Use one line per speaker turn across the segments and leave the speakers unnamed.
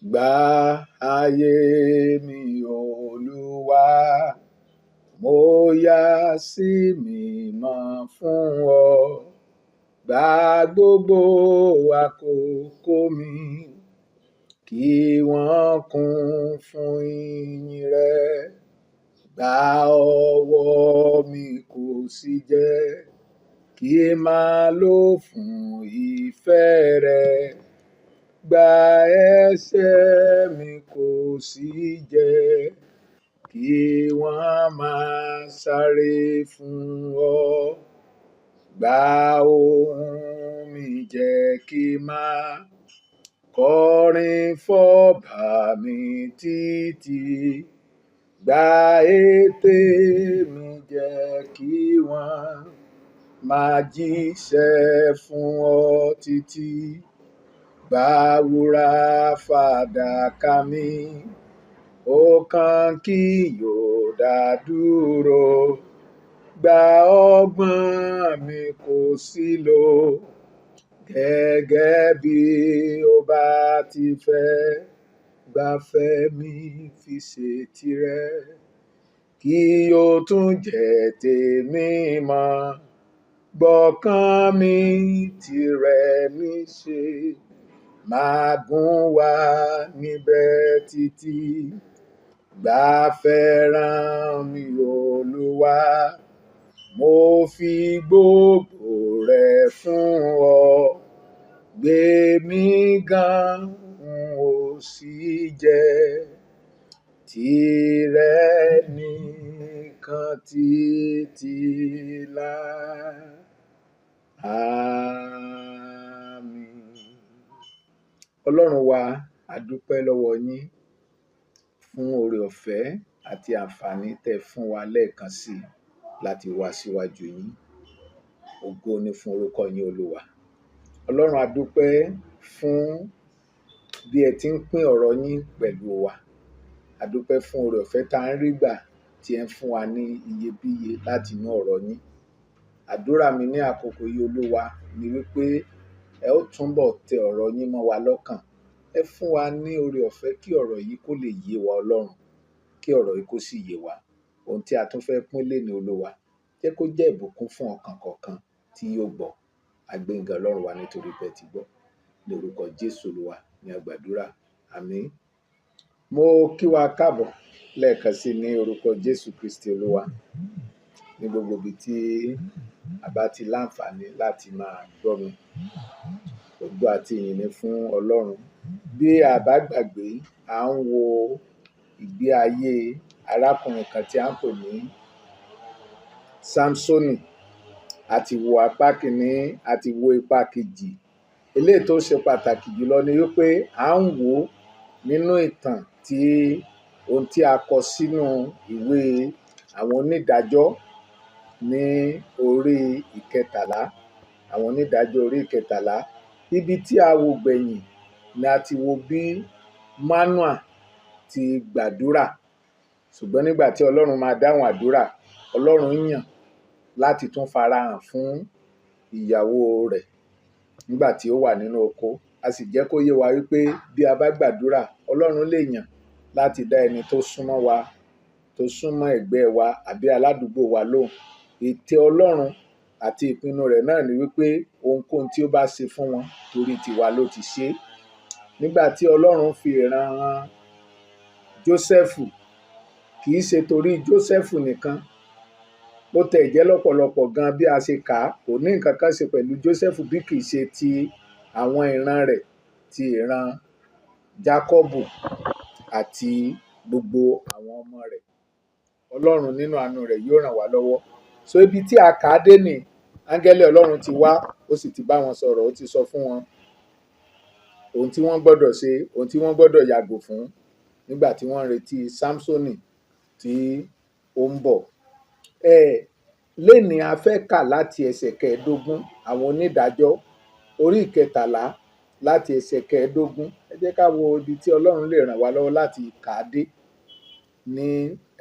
Gba ayé mi Olúwa, mo yà sí mímọ́ fún ọ. Gba gbogbo àkókò mi, kí wọ́n kún fún ìyìn rẹ. Gba ọwọ́ mi kò sì jẹ́ kí n máa lò fún ìfẹ́ rẹ. Gba ẹsẹ̀ mi kò sì jẹ́ kí wọ́n máa sáré fún ọ. Gba ohùn mi jẹ́ kí n máa kọrin fọ́ba mi títí. Gba ètè mi jẹ́ kí wọ́n máa jíṣẹ́ fún ọ títí. Gba wúrà fàdákà mi, ọkàn kì yóò dá dúró. Gba ọgbọ́n mi kò sì lò gẹ́gẹ́ bí ó bá ti fẹ́. Gbafẹ́ mi fi ṣe tìrẹ, kí ó tún jẹ́ tèmi mọ́. Gbọ́kàn mi tìrẹ ní ṣe, máa gùn wá níbẹ̀ títí. Gbà fẹ́ràn mi Olúwa, mo fi gbogbo rẹ̀ fún ọ. Gbé mi gan n ò sì jẹ́ tìrẹ nìkan títí láé. Àmín. Ọlọ́run wa, a dúpẹ́ lọ́wọ́ yín fún oore ọ̀fẹ́ àti àǹfààní tẹ́ fún wa lẹ́ẹ̀kan sí láti wá síwájú yín. Ògo ni fún orúkọ yín Olúwa. Ọlọ́run, a dúpẹ́ fún bí ẹ ti ń pín ọ̀rọ̀ yín pẹ̀lú wa. A dúpẹ́ fún oore ọ̀fẹ́ tá ń rí gbà tí ẹ ń fún wa ní iyebíye láti inú ọ̀rọ̀ yín. Àdúrà mi ní àkókò yìí Olúwa ni wípé ẹ ó túnbọ̀ tẹ ọ̀rọ̀ yín mọ́ wa lọ́kàn. Ẹ fún wa ní oore ọ̀fẹ́ kí ọ̀rọ̀ yìí kó lè yé wa Ọlọ́run, kí ọ̀rọ̀ yìí kó sì yé wa. Ohun tí a tún fẹ́ pín lénìí Olúwa, jẹ́ kó jẹ́ ìbùkún fún ọkàn kọ̀ọ̀kan tí yóò gbọ́. A gbé yín ga Ọlọ́run wa nítorí pé ẹ ti gbọ́. Ní orúkọ Jésù Olúwa ni a gbàdúrà. Àmín. Mo kí wa káàbọ̀ lẹ́ẹ̀kan sí ní orúkọ Jésù Kristi Olúwa. Ní gbogbo ibi tí a bá ti láǹfààní láti máa gbọ́ mi, ògo àti ìyìn ni fún Ọlọ́run. Bí a bá gbàgbé, à ń wo ìgbé ayé arákùnrin kan tí a ń pè ní Sámsónì. A ti wo apá kìíní, a ti wo ipa kejì. Eléyìí tó ṣe pàtàkì jùlọ ni wípé à ń wò nínú ìtàn tí ohun tí a kọ sínú ìwé àwọn onídàájọ́ ní orí ìkẹtàlá. Àwọn onídàájọ́ orí ìkẹtàlá. Ibi tí a wò gbẹ̀yìn ni a ti wo bí Manoa ti gbàdúrà. Ṣùgbọ́n nígbà tí Ọlọ́run máa dáhùn àdúrà, Ọlọ́run yàn láti tún farahàn fún ìyàwó rẹ̀ nígbà tí ó wà nínú oko. A sì jẹ́ kó yé wa wípé bí a bá gbàdúrà, Ọlọ́run lè yàn láti dá ẹni tó súnmọ́ wa, tó súnmọ́ ẹ̀gbẹ́ wa àbí aládùúgbò wa lóhùn. Ète Ọlọ́run àti ìpinnu rẹ̀ náà ni wípé ohunkóhun tí ó bá ṣe fún wọn torí tiwa ló ti ṣe. Nígbà tí Ọlọ́run fi ìran hàn Jósẹ́fù, kì í ṣe torí Jósẹ́fù nìkan. Ó tẹ̀ jẹ́ lọ́pọ̀lọpọ̀ gan bí a ṣe kà á, kò ní nǹkan kan ṣe pẹ̀lú Jósẹ́fù bí kì í ṣe ti àwọn ìran rẹ̀, ti ìran Jákọ́bù àti gbogbo àwọn ọmọ rẹ̀. Ọlọ́run nínú àánú rẹ̀ yóò ràn wá lọ́wọ́. So ibi tí a kà á dé ní, áńgẹ́lì Ọlọ́run ti wá, ó sì ti bá wọn sọ̀rọ̀, ó ti sọ fún wọn ohun tí wọ́n gbọ́dọ̀ ṣe, ohun tí wọ́n gbọ́dọ̀ yàgò fún nígbà tí wọ́n ń retí Sámsónì tí ó ń bọ̀. Lénìí a fẹ́ kà láti ẹsẹ̀ 15 àwọn onídàájọ́ orí ìkẹtàlá láti ẹsẹ̀ 15. Ẹ jẹ́ ká wo ibi tí Ọlọ́run lè ràn wá lọ́wọ́ láti kà á dé ní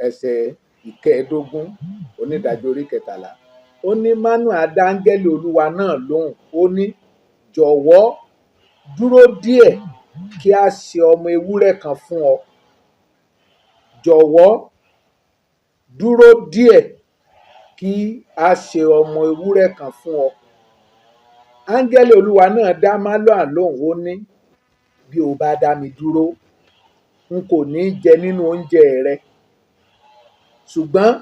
ẹsẹ̀ 15 onídàájọ́ orí ìkẹtàlá. Ó ní Manoa dá áńgẹ́lì Olúwa náà lóhùn, ó ní, jọ̀wọ́ dúró díẹ̀ kí a ṣe ọmọ ewúrẹ́ kan fún ọ. Jọ̀wọ́ dúró díẹ̀ kí a ṣe ọmọ ewúrẹ́ kan fún ọ. Áńgẹ́lì Olúwa náà dá Manoa lóhùn, ó ní, bí o bá dá mi dúró, n kò ní jẹ nínú oúnjẹ rẹ. Ṣùgbọ́n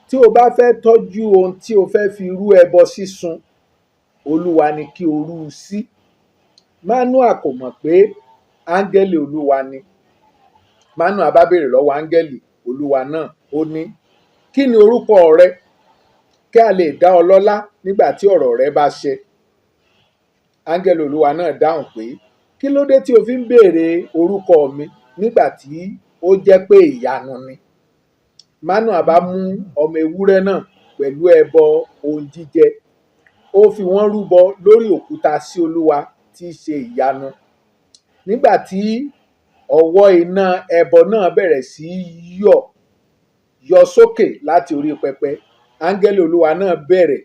tí o bá fẹ́ tọ́jú ohun tí o fẹ́ fi rú ẹbọ sísun, Olúwa ni kí o rú u sí. Manoa kò mọ̀ pé áńgẹ́lì Olúwa ni. Manoa bá béèrè lọ́wọ́ áńgẹ́lì Olúwa náà, ó ní, kí ni orúkọ rẹ? Kí a lè dá ọ lọ́lá nígbà tí ọ̀rọ̀ rẹ bá ṣẹ. Áńgẹ́lì Olúwa náà dáhùn pé, kí ló dé tí o fi ń béèrè orúkọ mi nígbà tí ó jẹ́ pé ìyanu ni? Manoa bá mú ọmọ ewúrẹ́ náà pẹ̀lú ẹbọ ohun jíjẹ, ó fi wọ́n rúbọ lórí òkúta sí Olúwa, tí í ṣe ìyanu. Nígbà tí ọ̀wọ́ iná ẹbọ náà bẹ̀rẹ̀ sí yọ sókè láti orí pẹpẹ, áńgẹ́lì Olúwa náà bẹ̀rẹ̀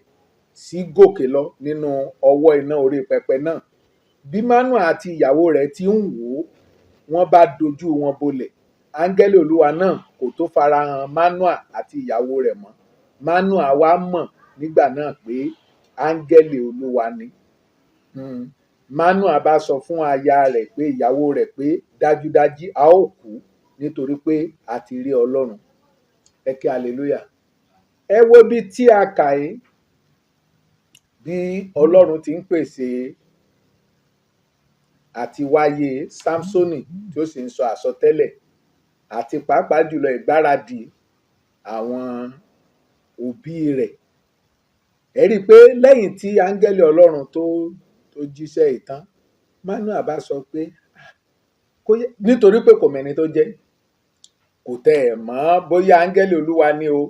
sí gòkè lọ nínú ọ̀wọ́ iná orí pẹpẹ náà. Bí Manoa àti ìyàwó rẹ̀ ti ń wò ó, wọ́n bá dojú wọn bolẹ̀. Áńgẹ́lì Olúwa náà kò tó farahàn Manoa àti ìyàwó rẹ̀ mọ́. Manoa wá mọ̀ nígbà náà pé áńgẹ́lì Olúwa ni. Manoa bá sọ fún aya rẹ̀ pé, ìyàwó rẹ̀ pé, dájúdájú a ó kú nítorí pé a ti rí Ọlọ́run. Ẹ kí hallelujah. Ẹ wo bí tí a kà yìí, bí Ọlọ́run ti ń pèsè àti wáyé Sámsónì tí ó sì ń sọ àsọtẹ́lẹ̀, àti pàápàá jùlọ ìgbáradì àwọn òbí rẹ̀. Ẹ rí i pé lẹ́yìn tí áńgẹ́lì Ọlọ́run tó jíṣẹ́ ìtàn, Manoa bá sọ pé, nítorí pé kò mẹ́ni tó jẹ́, kò tẹ̀ ẹ̀ mọ́ bóyá áńgẹ́lì Olúwa ni o,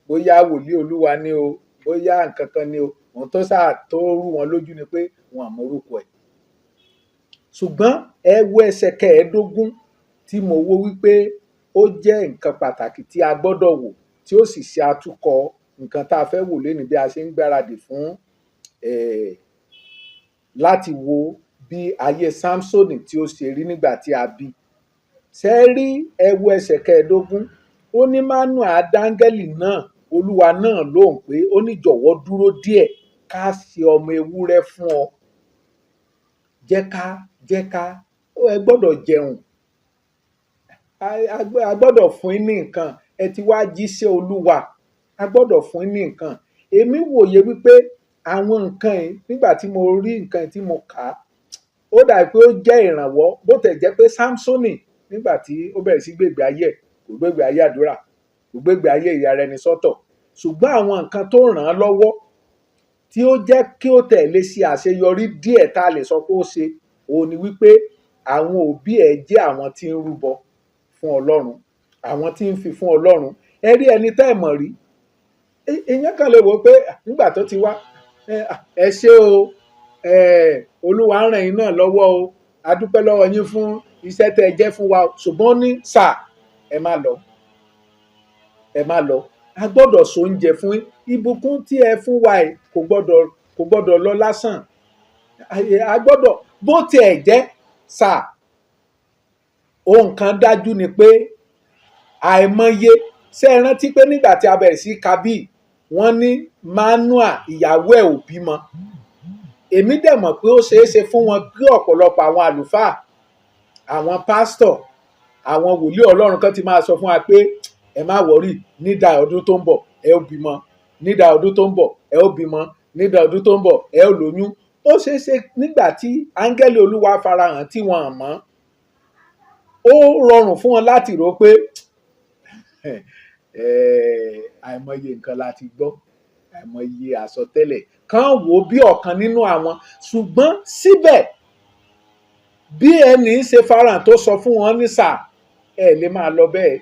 bóyá wòlíì Olúwa ni o, bóyá nǹkan kan ni o, òun tó sáà tó rú wọn lójú ni pé wọn àmọ́ orúkọ ẹ̀. Ṣùgbọ́n ẹ wo ẹsẹ̀ 15 tí mo wò wípé ó jẹ́ nǹkan pàtàkì tí a gbọ́dọ̀ wò, tí ó sì ṣe àtúkọ̀ nǹkan tá a fẹ́ wò lónìí bí a ṣe ń gbáradì fún láti wo bí ayé Sámsónì tí ó ṣe rí nígbà tí a bí. Ṣé rí, ẹ wo ẹsẹ̀ 15, ó ní Manoa dá áńgẹ́lì náà Olúwa náà lóhùn pé, ó ní, jọ̀wọ́ dúró díẹ̀ ká ṣe ọmọ ewúrẹ́ fún ọ. Jẹ́ ká ẹ gbọ́dọ̀ jẹun, a gbọ́dọ̀ fún yín ní nǹkan, ẹ ti wá jíṣẹ́ Olúwa, a gbọ́dọ̀ fún yín ní nǹkan. Èmi wòye wípé àwọn nǹkan yìí, nígbà tí mo rí nǹkan yìí tí mo kà á, ó dàbí pé ó jẹ́ ìrànwọ́, bó tẹ̀ jẹ́ pé Sámsónì nígbà tí ó bẹ̀rẹ̀ sí gbègbè ayé ẹ̀, kò gbègbè ayé àdúrà, kò gbègbè ayé ìyára ẹni sọ́tọ̀. Ṣùgbọ́n àwọn nǹkan tó ràn án lọ́wọ́, tí ó jẹ́ kí ó tẹ̀lé sí àṣeyọrí díẹ̀ tá a lè sọ pé ó ṣe, òun ni wípé àwọn òbí ẹ̀ jẹ́ àwọn tí ń rúbọ fún Ọlọ́run, àwọn tí ń fi fún Ọlọ́run. Ẹ rí ẹni tẹ́ ẹ̀ mọ̀ rí, èèyàn kan lè wò pé nígbà tó ti wá, ẹ ṣé o, Olúwa ràn yín náà lọ́wọ́ o, a dúpẹ́ lọ́wọ́ yín fún iṣẹ́ tẹ́ ẹ jẹ́ fún wa, ṣùgbọ́n ní sáà ẹ má lọ, a gbọ́dọ̀ so oúnjẹ fún yín. Ìbùkún tí ẹ fún wa yìí kò gbọ́dọ̀ lọ lásán, a gbọ́dọ̀, bó tiẹ̀ jẹ́ sáà, ohun kan dájú ni pé àìmọye, ṣé ẹ rántí pé nígbà tí a bẹ̀rẹ̀ sí kábí, wọ́n ní Manoa ìyàwó ẹ̀ ò bímọ. Èmi dẹ̀ mọ̀ pé ó ṣeé ṣe fún wọn kí ọ̀pọ̀lọpọ̀ àwọn àlùfáà, àwọn pásítọ̀, àwọn wòlíì Ọlọ́run kan ti máa sọ fún wa pé ẹ má wọrí, nídà ọdún tó ń bọ̀ ẹ ó bímọ, nídà ọdún tó ń bọ̀ ẹ ó bímọ, nídà ọdún tó ń bọ̀ ẹ ó lóyún. Ó ṣeé ṣe nígbà tí áńgẹ́lì Olúwa farahàn tí wọn mọ̀, ó rọrùn fún wọn láti rò pé àìmọye nǹkan láti gbọ́, àìmọye àsọtẹ́lẹ̀ kan wò bí ọ̀kan nínú àwọn. Ṣùgbọ́n síbẹ̀, bí ẹni ṣe farahàn tó sọ fún wọn ní sáà, ẹ lè máa lọ bẹ́ẹ̀,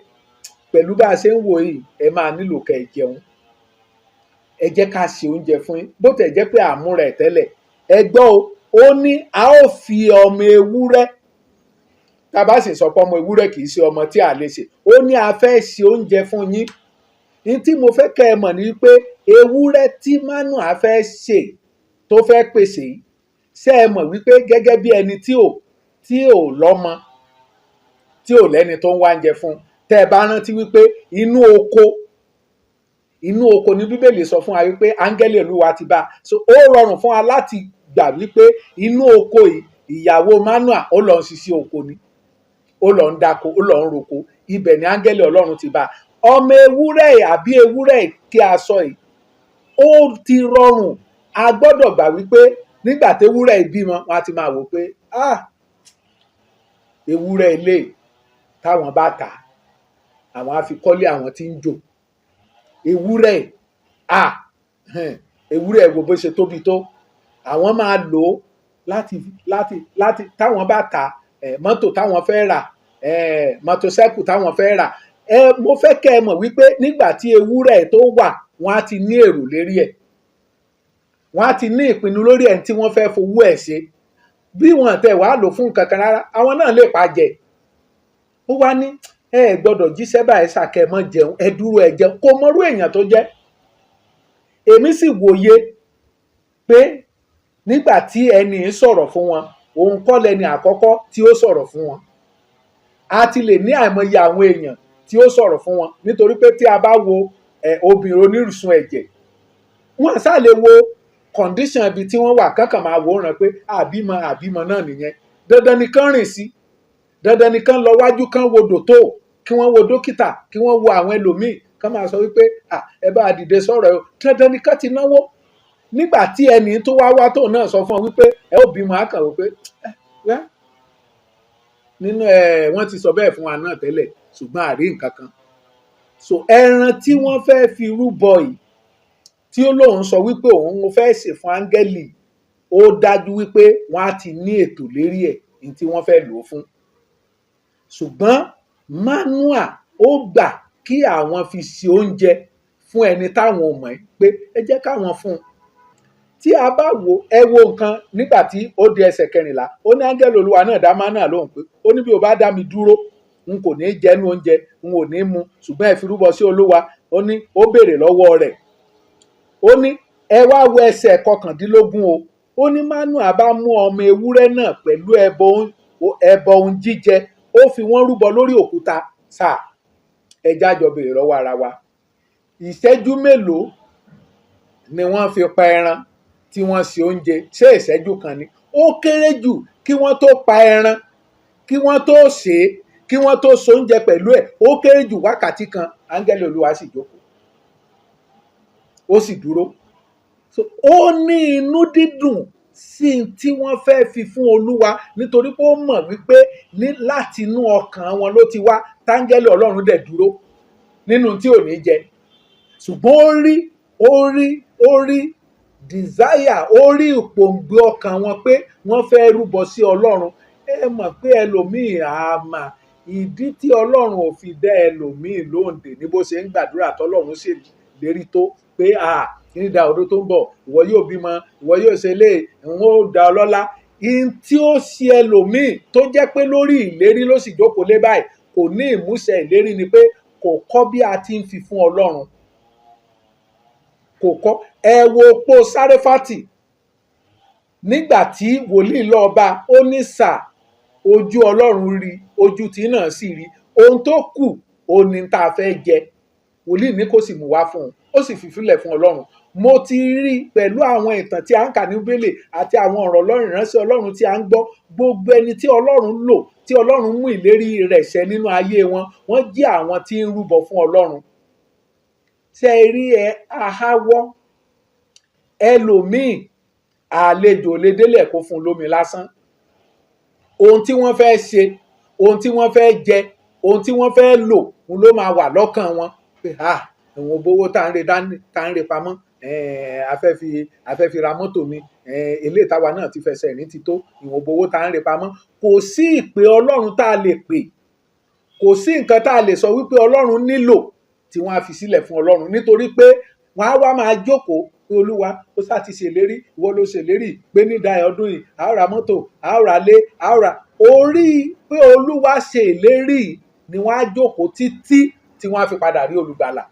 pẹ̀lú bá a ṣe ń wò yìí, ẹ máa nílò kẹ́ ẹ jẹun, ẹ jẹ́ ká ṣe oúnjẹ fún yín. Bó tẹ̀ jẹ́ pé àmúra ẹ̀ tẹ́lẹ̀, ẹ gbọ́ o, ó ní a ó fi ọmọ ewúrẹ́, tá a bá sì sọ pé ọmọ ewúrẹ́ kì í ṣe ọmọ tí a lè ṣe, ó ní a fẹ́ ṣe oúnjẹ fún yín. Ní tí mo fẹ́ kẹ́ ẹ mọ̀ ni pé ewúrẹ́ tí Manoa fẹ́ ṣe, tó fẹ́ pèsè yìí, ṣé ẹ mọ̀ wípé gẹ́gẹ́ bí ẹni tí ò tí ò lọ́mọ tí ò lẹ́ni tó ń wá oúnjẹ fún, tẹ́ ẹ bá rántí wípé inú oko ní Bíbélì sọ fún wa wípé áńgẹ́lì Olúwa ti bá, so ó rọrùn fún wa láti gbà wípé inú oko ìyàwó Manoa ó lọ ń ṣiṣẹ́ oko ni, ó lọ ń dáko, ó lọ ń roko, ibẹ̀ ni áńgẹ́lì Ọlọ́run ti bá. Ọmọ ewúrẹ́ àbí ewúrẹ́ kí a sọ yìí ó ti rọrùn. A gbọ́dọ̀ gbà wípé nígbà tí ewúrẹ́ ìbímọ wọn á ti máa wò pé ewúrẹ́ ilé táwọn bá tà àwọn á fi kọ́lé àwọn tí ń jò. Ewúrẹ́ wo bó ṣe tóbi tó, àwọn máa lò ó láti táwọn bá tà mọ́tò táwọn fẹ́ rà, mọ́tòsẹ́kù táwọn fẹ́ rà. Mo fẹ́ kẹ́ ẹ mọ̀ wípé nígbà tí ewúrẹ́ tó wà wọ́n á ti ní èrò lérí ẹ̀, wọ́n á ti ní ìpinnu lórí ẹ̀ tí wọ́n fẹ́ fowó ẹ̀ ṣe. Bí wọ́n tẹ̀ wá lò fún nǹkan kan rárá, àwọn náà lè pa jẹ. Ó wá ní ẹ gbọ́dọ̀ jíṣẹ́ báyìí ṣàkẹ́ mọ́ jẹun, ẹ dúró ẹ jẹun. Kò mọrú èèyàn tó jẹ́. Èmi sì wòye pé nígbà tí ẹni sọ̀rọ̀ fún wọn, òun kọ́ lẹni àkọ́kọ́ tí ó sọ̀rọ̀ fún wọn. A ti lè ní àìmọye àwọn èèyàn tí ó sọ̀rọ̀ fún wọn, nítorí pé tí a bá wo obìnrin onírùsùn ẹ̀jẹ̀, wọ́n ṣáà lè wo condition ibi tí wọ́n wà, kankan máa wòran pé àbímọ náà nìyẹn. Dandan ni kán rìn sí, dandan ni kán lọ wájú, kán wo dòtó, kí wọ́n wo dókítà, kí wọ́n wo àwọn ẹlòmíì, kán máa sọ wípé ẹ bá dìde sọ̀rọ̀ ẹ o. Dandan ni kán ti náwó. Nígbà tí ẹni tó wá tóun náà sọ fún ọ wípé ẹ ó bímọ, á kàn wò pé nínú wọ́n ti sọ bẹ́ẹ̀ fún wa náà tẹ́lẹ̀, ṣùgbọ́n àrí nǹkan kan. So ẹran tí wọ́n fẹ́ fi rúbọ yìí, tí ó lóun sọ wípé òun fẹ́ ṣe fún áńgẹ́lì, ó dájú wípé wọ́n á ti ní ètò lérí ẹ̀ ní tí wọ́n fẹ́ lò ó fún. Ṣùgbọ́n Manoa ó gbà kí àwọn fi ṣe oúnjẹ fún ẹni táwọn ò mọ̀ pé ẹ jẹ́ káwọn fún un. Tí a bá wo nǹkan nígbà tí ó di ẹsẹ̀ 14, ó ní áńgẹ́lì Olúwa náà dá Manoa lóhùn pé ó ní bí o bá dá mi dúró, n kò ní jẹnu oúnjẹ, n ò ní mu, ṣùgbọ́n ẹ fi rúbọ sí Olúwa. Ó ní ó béèrè lọ́wọ́ rẹ̀. Ó ní ẹ wá wo ẹsẹ̀ 19 o. Ó ní Manoa bá mú ọmọ ewúrẹ́ náà pẹ̀lú ẹbọ ohun jíjẹ, ó fi wọ́n rúbọ lórí òkúta. Sáà ẹja jọ béèrè lọ́wọ́ ara wa, ìṣẹ́jú mélòó ni wọ́n fi pa ẹran tí wọ́n ṣe oúnjẹ? Ṣé ìṣẹ́jú kan ni? Ó kéré jù kí wọ́n tó pa ẹran, kí wọ́n tó ṣe é, kí wọ́n tó so oúnjẹ pẹ̀lú ẹ̀, ó kéré jù wákàtí kan. Áńgẹ́lì Olúwa sì jókòó, ó sì dúró. So ó ní inú dídùn sí tí wọ́n fẹ́ fi fún Olúwa, nítorí pé ó mọ̀ wípé láti inú ọkàn wọn ló ti wá. Táńgẹ́lì Ọlọ́run dẹ̀ dúró nínú tí ò ní jẹ. Ṣùgbọ́n ó rí desire, ó rí ìpòǹgbẹ ọkàn wọn pé wọ́n fẹ́ rúbọ sí Ọlọ́run. Ẹ mọ̀ pé ẹlòmíì àmà ìdí tí Ọlọ́run ò fi dá ẹlòmíì lóǹdè ní bó ṣe ń gbàdúrà tọ́lọ́run sì lérí tó pé nígbà ọdún tó ń bọ̀ ìwọ yóò bímọ, ìwọ yóò ṣe lé, ìwọ ó dá ọ lọ́lá. In tí ó ṣe ẹlòmíì tó jẹ́ pé lórí ìlérí ló sì jókòó lé báyìí, kò ní ìmúṣẹ ìlérí, ni pé kò kọ́ bí a ti ń fi fún Ọlọ́run. Kò kọ́. Ẹ wo opó Sáréfátì, nígbà tí wòlíì lọ bá, ó ní sà, ojú Ọlọ́run rí, ojú tí náà sì rí, ohun tó kù ó ní tá a fẹ́ jẹ. Wòlíì ní kó sì mú wá fún un, ó sì fi fílẹ̀ fún Ọlọ́run. Mo ti rí pẹ̀lú àwọn ìtàn tí a ń kà ní Bíbélì àti àwọn ọ̀rọ̀ Ọlọ́run, ìránṣẹ́ Ọlọ́run tí a ń gbọ́, gbogbo ẹni tí Ọlọ́run lò, tí Ọlọ́run mú ìlérí rẹ̀ ṣẹ nínú ayé wọn, wọ́n jẹ́ àwọn tí ń rúbọ fún Ọlọ́run. Ṣé ẹ rí aháwọ́ ẹlòmíì, àlejò lè délẹ̀ kó fún un lómi lásán. Ohun tí wọ́n fẹ́ ṣe, ohun tí wọ́n fẹ́ jẹ, ohun tí wọ́n fẹ́ lò, òun ló máa wà lọ́kàn wọn pé ìwọ̀n bówó tá ń re pamọ́, a fẹ́ fi ra mọ́tò mi, eléyìí táwa náà ti fẹsẹ̀ rìn ti tó, ìwọ̀n bówó tá ń re pamọ́. Kò sí ìpè Ọlọ́run tá a lè pè, kò sí nǹkan tá a lè sọ wípé Ọlọ́run nílò tí wọ́n á fi sílẹ̀ fún Ọlọ́run, nítorí pé wọ́n á wá máa jókòó pé Olúwa ó sá ti ṣèlérí, ìwọ ló ṣèlérí pé nídà ọdún yìí a ó ra mọ́tò, a ó ra lé, a ó ra. Orí pé Olúwa ṣe ìlérí ni wọ́n á jókòó títí tí wọ́n á fi padà rí olùgbàlà.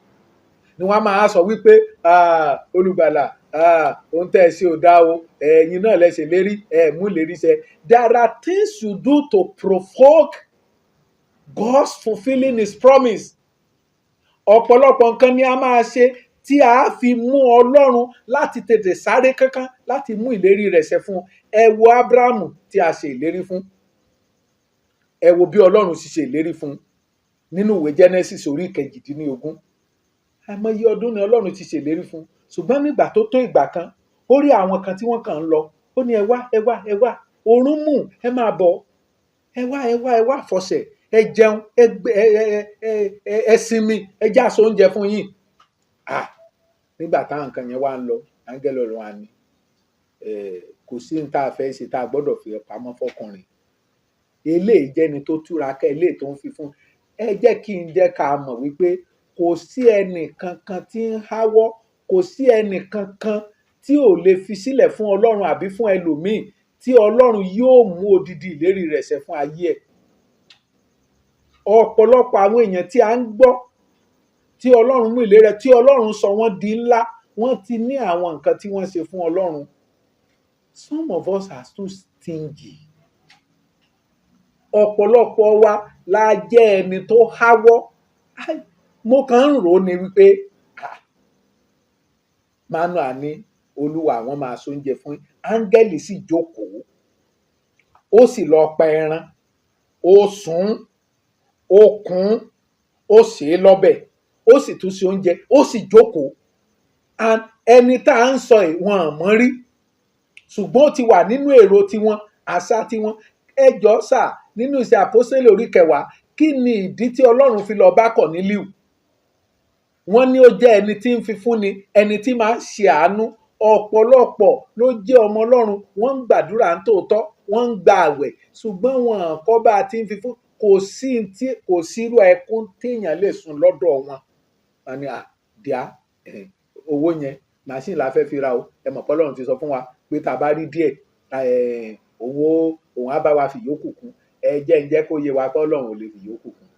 Ni wọ́n á máa sọ wípé olùgbàlà ohun tẹ́ ẹ ṣe ò dá o, ẹ̀yin náà lẹ ṣe lérí, mú lérí ṣẹ. There are things you do to provoke God's fulfilling his promise. Ọ̀pọ̀lọpọ̀ nǹkan ni a máa ṣe tí a fi mú Ọlọ́run láti tètè sáré kánkán láti mú ìlérí rẹ̀ ṣẹ fún un. Ẹ wo Ábúráhámù tí a ṣe ìlérí fún. Ẹ wo bí Ọlọ́run sì ṣe ìlérí fún un nínú ìwé Genesis orí 18. Àìmọye ọdún ni Ọlọ́run ti ṣèlérí fún un, ṣùgbọ́n nígbà tó tó ìgbà kan, ó rí àwọn kan tí wọ́n kàn ń lọ. Ó ní ẹ wá, ẹ wá, ẹ wá, oòrùn mú, ẹ máa bọ̀, ẹ wá, ẹ wá, ẹ wá fọsẹ̀, ẹ jẹun, ẹ sinmi, ẹ já aṣọ oúnjẹ fún yín. Nígbà táwọn nǹkan yẹn wá ń lọ, áńgẹ́lì Ọlọ́run wá ní kò sí ní tá a fẹ́ ṣe tá a gbọ́dọ̀ fi pamọ́ fọkùnrin. Eléyìí jẹ́ni tó túraká, eléyìí tó ń fi fún. Ẹ jẹ́ kí n jẹ́ ká mọ̀ wípé kò sí ẹnì kankan tí ń háwọ́, kò sí ẹnì kankan tí ò lè fi sílẹ̀ fún Ọlọ́run àbí fún ẹlòmíì tí Ọlọ́run yóò mú odidi ìlérí rẹ̀ ṣẹ fún ayé ẹ̀. Ọ̀pọ̀lọpọ̀ àwọn èèyàn tí a ń gbọ́ tí Ọlọ́run mú ìlérí rẹ̀, tí Ọlọ́run sọ wọ́n di ńlá, wọ́n ti ní àwọn nǹkan tí wọ́n ṣe fún Ọlọ́run. Some of us are too stingy. Ọ̀pọ̀lọpọ̀ wa la jẹ́ ẹni tó háwọ́. Mo kàn ń rò ó ni wípé Manuel ní Olúwa àwọn máa ṣoúnjẹ fún yín. Áńgẹ́lì sì jókòó, ó sì lọ pa ẹran, ó sùn, ó kùn, ó sè é lọ́bẹ̀, ó sì tún ṣe oúnjẹ, ó sì jókòó. Ẹni tá à ń sọ ìwọ̀n àmọ́ rí, ṣùgbọ́n ó ti wà nínú èrò tiwọn, àṣà tiwọn. Ẹ jọ̀ọ́ sà, nínú Iṣẹ́ Àpọ́sítélì orí 10, kí ni ìdí tí Ọlọ́run fi lọ bá Kọ̀nílíù? Wọ́n ní ó jẹ́ ẹni tí ń fi fúnni, ẹni tí máa ń ṣe àánú. Ọ̀pọ̀lọpọ̀ ló jẹ́ ọmọ Ọlọ́run, wọ́n ń gbàdúrà ń tòótọ́, wọ́n ń gba àwẹ̀, ṣùgbọ́n wọn kọ́ bá a ti ń fi fún. Kò sí irú ẹkún téèyàn lè sun lọ́dọ̀ wọn. Wọ́n ní díà owó yẹn màṣíìnì la fẹ́ fi ra o. Ẹ mọ̀ pé Ọlọ́run ti sọ fún wa pé tá a bá rí díẹ̀, owó òun á bá wa fi yókù kún. Ẹ jẹ́ kó yé wa pé Ọlọ́run ò lè fi yókù kún.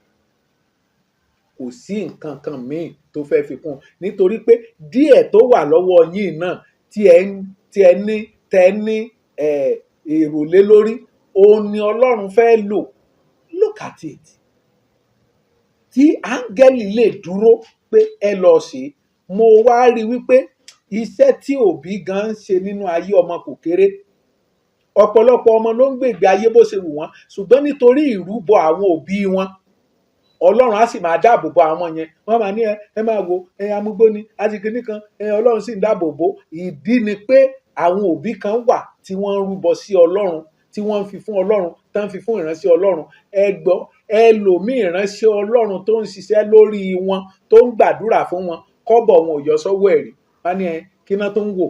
Kò sí nǹkan kan míì tó fẹ́ fi kún, nítorí pé díẹ̀ tó wà lọ́wọ́ yín náà tí ẹ ní èrò lé lórí, òun ni Ọlọ́run fẹ́ lò. Look at it. Tí áńgẹ́lì lè dúró pé ẹ lọ ṣe, mo wá rí wípé iṣẹ́ tí òbí gan ń ṣe nínú ayé ọmọ kò kéré. Ọ̀pọ̀lọpọ̀ ọmọ ló ń gbègbè ayé bó ṣe wù wọ́n, ṣùgbọ́n nítorí ìrúbọ àwọn òbí wọn, Ọlọ́run á sì máa dáàbò bo àwọn yẹn. Wọ́n máa ní ẹ máa wo amúgbó ni àti kinní kan, Ọlọ́run sì ń dáàbò bo. Ìdí ni pé àwọn òbí kan wà tí wọ́n ń rúbọ sí Ọlọ́run, tí wọ́n ń fi fún Ọlọ́run, tán fi fún ìránṣẹ́ Ọlọ́run. Ẹ gbọ́, ẹlòmíì ìránṣẹ́ Ọlọ́run tó ń ṣiṣẹ́ lórí wọn, tó ń gbàdúrà fún wọn, kọ́bọ̀ wọn ò yọ sọ́wọ́ ẹ̀rí. Wọ́n ní kí náà tó ń wò,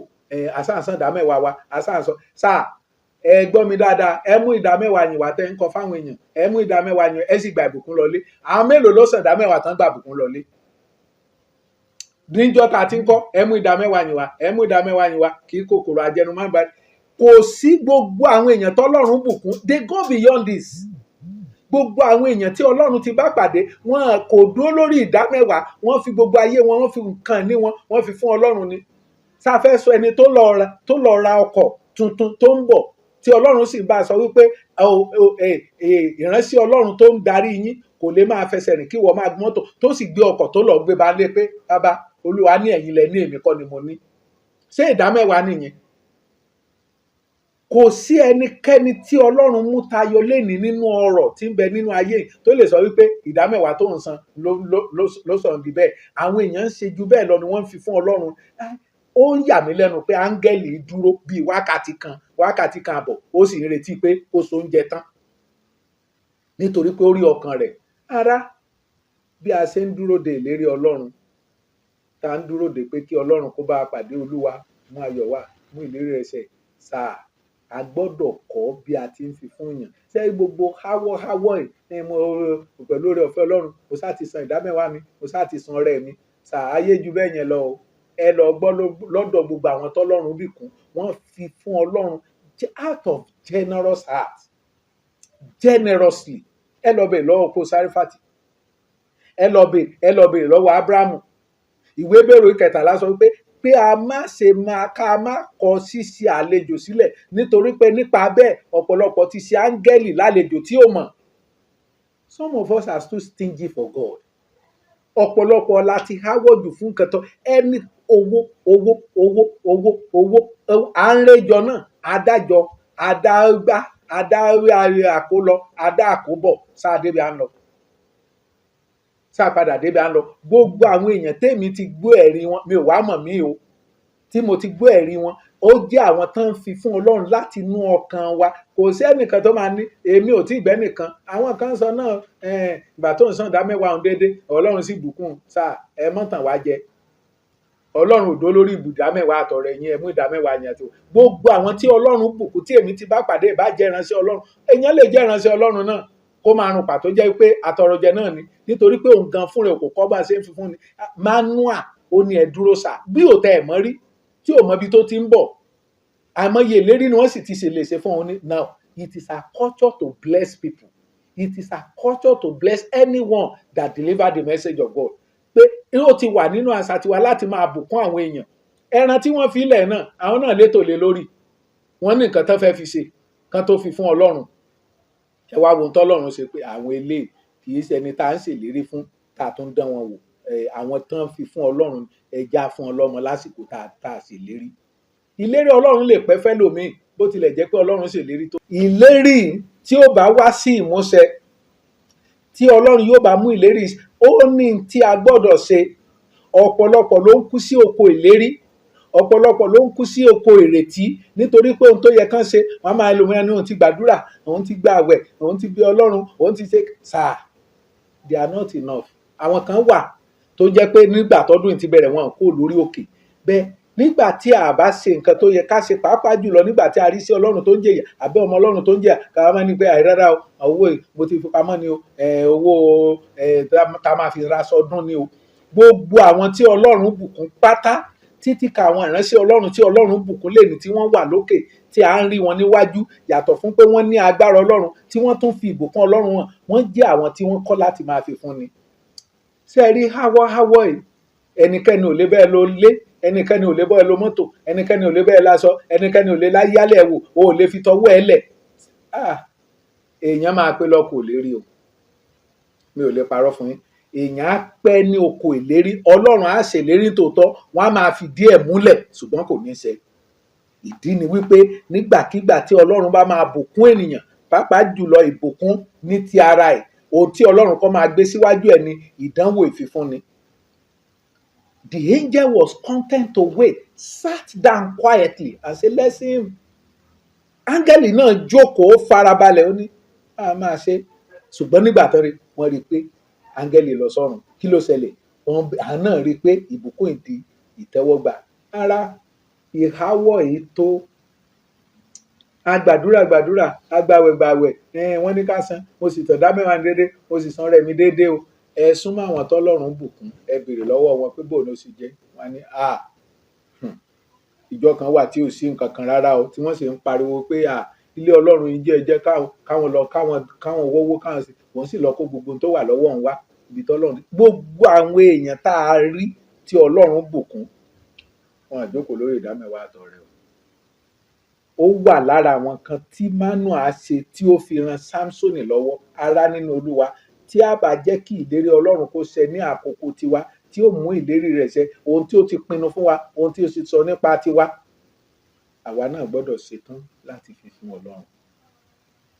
àsáǹsán ìdámẹ́wàá wa, àsáǹsán sáà. Ẹ gbọ́ mi dáadáa, ẹ mú ìdámẹ́wàá yín wá tẹ́ ń kọ fáwọn èèyàn, ẹ mú ìdámẹ́wàá yín, ẹ sì gba ìbùkún lọlé. Àwọn mélòó ló san ìdámẹ́wàá tán gba ìbùkún lọlé? Níjọ́ ta ti ń kọ́, ẹ mú ìdámẹ́wàá yín wá, ẹ mú ìdámẹ́wàá yín wá, kí kòkòrò ajẹnu má bàa. Kò sí gbogbo àwọn èèyàn tọ́lọ́run bùkún, they go beyond this. Gbogbo àwọn èèyàn tí Ọlọ́run ti bá pàdé, wọn kò dúró lórí ìdámẹ́wàá, wọ́n fi gbogbo ayé wọn, wọ́n fi nǹkan ní wọn, wọ́n fi fún Ọlọ́run ni. Sáfẹ́ sọ ẹni tó lọ ra ọkọ̀ tuntun tó ń bọ̀, tí Ọlọ́run sì bá a sọ wípé ìránṣẹ́ Ọlọ́run tó ń darí yín kò lè máa fẹsẹ̀ rìn kí wọ́n máa mọ́tò, tó sì gbé ọkọ̀ tó lọ gbé ba lé pé bàbá Olúwa ní ẹ̀yin lẹ ní, èmi kọ́ ni mo ní. Ṣé ìdámẹ́wàá nìyẹn? Kò sí ẹnikẹ́ni tí Ọlọ́run mú tayọ lénìí nínú ọrọ̀ tí ń bẹ nínú ayé tó lè sọ wípé ìdámẹ́wàá tó ń san ló sọ di bẹ́ẹ̀. Àwọn èèyàn ń ṣe ju bẹ́ẹ̀ lọ ni wọ́n ń fi fún Ọlọ́run. Ó ń yà mí lẹ́nu pé áńgẹ́lì dúró bíi wákàtí kan àbọ̀, ó sì ń retí pé ó so oúnjẹ tán, nítorí pé ó rí ọkàn rẹ̀. Ará, bí a ṣe ń dúró de ìlérí Ọlọ́run, tá ń dúró de pé kí Ọlọ́run kó bá a pàdé, Olúwa mú ayọ̀ wá, mú ìlérí rẹ̀ ṣẹ, sáà a gbọ́dọ̀ kọ́ bí a ti ń fi fún èèyàn. Ṣé gbogbo háwọ́ pẹ̀lú oore ọ̀fẹ́ Ọlọ́run, mo sá ti san ìdámẹ́wàá mi, mo sá ti san ọrẹ mi, sáà ayé ju bẹ́ẹ̀ yẹn lọ o. Ẹ lọ gbọ́ lọ́dọ̀ gbogbo àwọn tọ́lọ́run bí kún, wọ́n fi fún Ọlọ́run out of generous heart, generously. Ẹ lọ bèèrè lọ́wọ́ Opó Sárífátì, ẹ lọ bèèrè lọ́wọ́ Ábúráhámù. Ìwé Hébérù 13 sọ wípé pé a má ṣe máa ká má kọ ṣíṣe àlejò sílẹ̀, nítorí pé nípa bẹ́ẹ̀ ọ̀pọ̀lọpọ̀ ti ṣe áńgẹ́lì lálejò tí ò mọ̀. Some of us are still stingy for God. Ọ̀pọ̀lọpọ̀ la ti háwọ́ jù fún nǹkan tó ẹni owó owó owó owó owó à ń réjọ náà adájọ adágbá adárí àkólọ adá àkóbọ̀ sáà débi à ń lọ sáà padà débi à ń lọ. Gbogbo àwọn èèyàn tèmi ti gbọ́ ẹ̀rí wọn, mi ò wá mọ̀ mí o, tí mo ti gbọ́ ẹ̀rí wọn, ó jẹ́ àwọn tán ń fi fún Ọlọ́run láti inú ọkàn wa. Kò sí ẹnìkan tó máa ní èmi ò tí ì gbẹ́ nìkan. Àwọn kan sọ náà ìgbà tó ń san ìdá mẹ́wàá òun déédéé Ọlọ́run sì bùkún sáà ẹ mọ́ tàn wá jẹ. Ọlọ́run ò dó lórí ìdá mẹ́wàá àtọ̀rẹ̀ yín, ẹ mú ìdá mẹ́wàá yẹn tó. Gbogbo àwọn tí Ọlọ́run bùkún tí èmi ti bá pàdé ìbá jẹ́ ìránṣẹ́ Ọlọ́run, èèyàn lè jẹ́ ìránṣẹ́ Ọlọ́run náà kó máa run pàtó jẹ́ pé àtọrọjẹ náà ni, nítorí pé òun gan fúnra kò kọ́ bá ṣe ń fi fún ni. Manual ó ní ẹ dúró sà bí ò tẹ ẹ̀ mọ́ rí tí ò mọ ibi tó ti ń bọ̀. Àìmọye ìlérí ni wọ́n sì ti ṣèléṣe fún òun ní. Now it is our culture to bless people. It is our culture to bless anyone that deliver the message of God. Pé ó ti wà nínú àṣà tiwa láti máa bùkún àwọn èèyàn. Ẹran tí wọ́n fi lẹ̀ náà àwọn náà létò lé lórí. Wọ́n ní nǹkan tán fẹ́ fi ṣe kán tó fi fún Ọlọ́run. Ẹ wá wo tọ́lọ́run ṣe pé àwọn eléyìí kì í ṣe ẹni tá à ń ṣèlérí fún tá a tún dán wọn wò. Àwọn tán fi fún Ọlọ́run ẹja fún ọlọ́mọ lásìkò tá a ṣèlérí. Ìlérí Ọlọ́run lè pẹ́ fẹ́lòmíì bó tilẹ̀ jẹ́ pé Ọlọ́run ṣèlérí tó. Ìlérí tí ó bá wá sí ìmúṣẹ, tí Ọlọ́run yóò bá mú ìlérí, ó ní tí a gbọ́dọ̀ ṣe. Ọ̀pọ̀lọpọ̀ ló ń kú sí oko ìlérí, ọ̀pọ̀lọpọ̀ ló ń kú sí oko ìrètí nítorí pé ohun tó yẹ kán ṣe wọ́n máa lo ẹni òun ti gbàdúrà, òun ti gba àwẹ̀, òun ti bí Ọlọ́run, òun ti ṣe sáà. They are not enough. Àwọn kan wà tó jẹ́ pé nígbà tọ́dún ti bẹ̀rẹ̀ wọn kó lórí òkè. Bẹ́ẹ̀ nígbà tí a bá ṣe nǹkan tó yẹ ká ṣe, pàápàá jùlọ nígbà tí a rí sí Ọlọ́run tó ń jẹ̀yà àbẹ́ ọmọ Ọlọ́run tó ń jẹ̀yà, ká máa ní pé àìrárá o, owó mo ti fi pamọ́ ni o, owó tá a máa fi ra sọdún ni o. Gbogbo àwọn tí Ọlọ́run bùkún pátá títí ka àwọn ìránṣẹ́ Ọlọ́run tí Ọlọ́run bùkún lẹ́ni tí wọ́n wà lókè tí a ń rí wọn níwájú, yàtọ̀ fún pé wọ́n ní agbára Ọlọ́run tí wọ́n tún fi ìbùkún Ọlọ́run hàn, wọ́n jẹ́ àwọn tí wọ́n kọ́ láti máa fi fún ni. Ṣé ẹ rí háwọ́ yìí? Ẹnikẹ́ni ò lè bẹ́ẹ̀ lo lé, ẹnikẹ́ni ò lè bẹ́ẹ̀ lo mọ́tò, ẹnikẹ́ni ò lè bẹ́ẹ̀ láṣọ, ẹnikẹ́ni ò lè láyálẹ̀ wò, o ò lè fi tọwọ́ ẹ lẹ̀. Èèyàn máa pé lọ kò lérí o, mi ò lè parọ́ fún yín. Èèyàn á pẹ́ ní oko ìlérí, Ọlọ́run á ṣèlérí tòótọ́, wọ́n á máa fi díẹ̀ múlẹ̀ ṣùgbọ́n kò ní ṣẹ. Ìdí ni wípé nígbàkigbà tí Ọlọ́run bá máa bùkún ènìyàn, pàápàá jùlọ ìbùkún ní ti ara ẹ̀, ohun tí Ọlọ́run kọ́ máa gbé síwájú ẹ̀ ni ìdánwò ìfifúnni. The angel was content to wait, sat down quietly and said, "Let him." Áńgẹ́lì náà jókòó farabalẹ̀, ó ní a máa ṣe. Ṣùgbọ́n nígbà tó rí wọ́n rí i pé áńgẹ́lì lọ sọ́run. Kí ló ṣẹlẹ̀? Àwọn náà rí i pé ìbùkún ìdí ìtẹ́wọ́gbà. Ara ìháwọ́ yìí tó. Agbàdúrà agbàwẹ̀ wọ́n ní ká san, mo sì tọ̀dá mẹ́wàá déédéé, mo sì san rẹ̀ mi déédéé o. Ẹ súnmọ́ àwọn tọ́lọ́run bùkún, ẹ béèrè lọ́wọ́ wọn pé bó ló ṣe jẹ́. Wọ́n ní ìjọ kan wà tí ò sí nǹkan kan rárá o, tí wọ́n sì ń pariwo pé ilé Ọlọ́run yìí jẹ́ káwọn lọ káwọn wọ́wọ́ káwọn sì wọ́n sì lọ kó gbogbo tó wà lọ́wọ́ òun wá ibi tọ́lọ́run. Gbogbo àwọn èèyàn tá a rí tí Ọlọ́run bùkún wọn àjókòó lórí ìdá mẹ́wàá àtọrẹ o. Ó wà lára àwọn kan tí Manoa ṣe tí ó fi ran Sámsónì lọ́wọ́. Ará nínú Olúwa, tí a bá jẹ́ kí ìlérí Ọlọ́run kó ṣẹ ní àkókò tiwa, tí ó mú ìlérí rẹ̀ ṣẹ, ohun tí ó ti pinnu fún wa, ohun tí ó ti sọ nípa tiwa, àwa náà gbọ́dọ̀ ṣetán láti fi fún Ọlọ́run.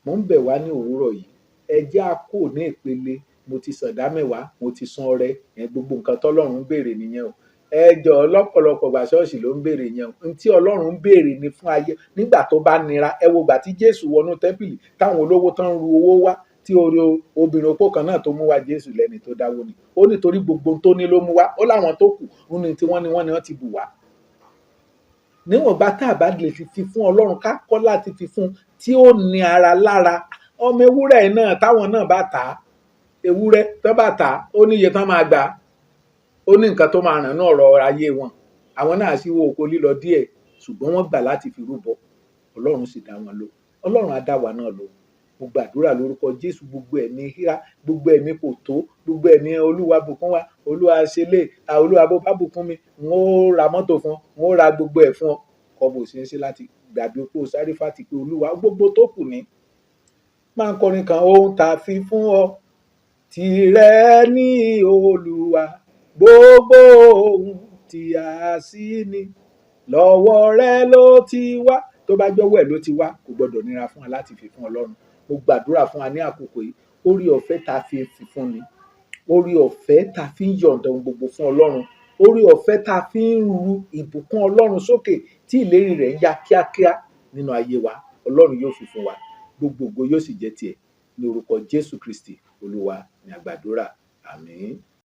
Mo ń bẹ̀ wá ní òwúrọ̀ yìí, ẹ jẹ́ á kò ní ìpele mo ti san ìdá mẹ́wàá, mo ti san ọrẹ, gbogbo nǹkan tọ́lọ́run ń béèrè nìyẹn o. Ẹ jọ̀ọ́ lọ́pọ̀lọpọ̀ ìgbà ṣọ́ọ̀ṣì ló ń béèrè yẹn o. Tí Ọlọ́run ń béèrè ni fún ayé nígbà tó bá nira. Ẹ wo ìgbà tí Jésù wọnú tẹ́ḿpìlì táwọn olówó tán ń ru owó wá, tí obìnrin opó kan náà tó mú wá Jésù lẹ́ni tó dáwó ni. Ó nítorí gbogbo tó ní ló mú wá, ó láwọn tó kù nínú tí wọ́n ní ti bù wá. Níwọ̀n bá tá a bá lè fi fún Ọlọ́run, ká kọ́ láti fi fún tí ó ní ara lára. Ọmọ ewúrẹ́ náà táwọn náà bá tà á, ewúrẹ́ tó bá tà á, ó ní iye tán máa gbà á, ó ní nǹkan tó máa ràn ní ọ̀rọ̀ ayé wọn. Àwọn náà sì wo oko lílọ díẹ̀, ṣùgbọ́n wọ́n gbà láti fi rúbọ. Ọlọ́run sì dá wọn lò. Ọlọ́run á dá wa náà lò. mo gbàdúrà lórúkọ Jésù, gbogbo ẹ̀mí híhá, gbogbo ẹ̀mí kò tó, gbogbo ẹ̀mí Olúwa bùkún wa, Olúwa ṣe lé, Olúwa bó bá bùkún mi n ó ra mọ́tò fún ọ, n ó ra gbogbo ẹ̀ fún ọ. Kọ́ bó ṣe ń ṣe láti dàbí opó Sárífátì pé Olúwa gbogbo tó kù ní. Máa ń kọrin kan, ohun tá fi fún ọ tìrẹ ní Olúwa, gbogbo ohun tí a sì ní lọ́wọ́ rẹ ló ti wá. Tó bá jọ́wọ́ ẹ̀ ló ti wá, kò gbọdọ̀ nira fún wa láti fi fún Ọlọ́run. Mo gbàdúrà fún wa ní àkókò yìí, orí ọ̀fẹ́ tá fi fún ni, orí ọ̀fẹ́ tá fi ń yọ̀ǹda ohun gbogbo fún Ọlọ́run, orí ọ̀fẹ́ tá fi ń ru ìbùkún Ọlọ́run sókè tí ìlérí rẹ̀ ń yá kíákíá nínú ayé wa, Ọlọ́run yóò fi fún wa, gbogbo ògo yóò sì jẹ́ tiẹ̀ ní orúkọ Jésù Kristi Olúwa ni a gbàdúrà. Àmín.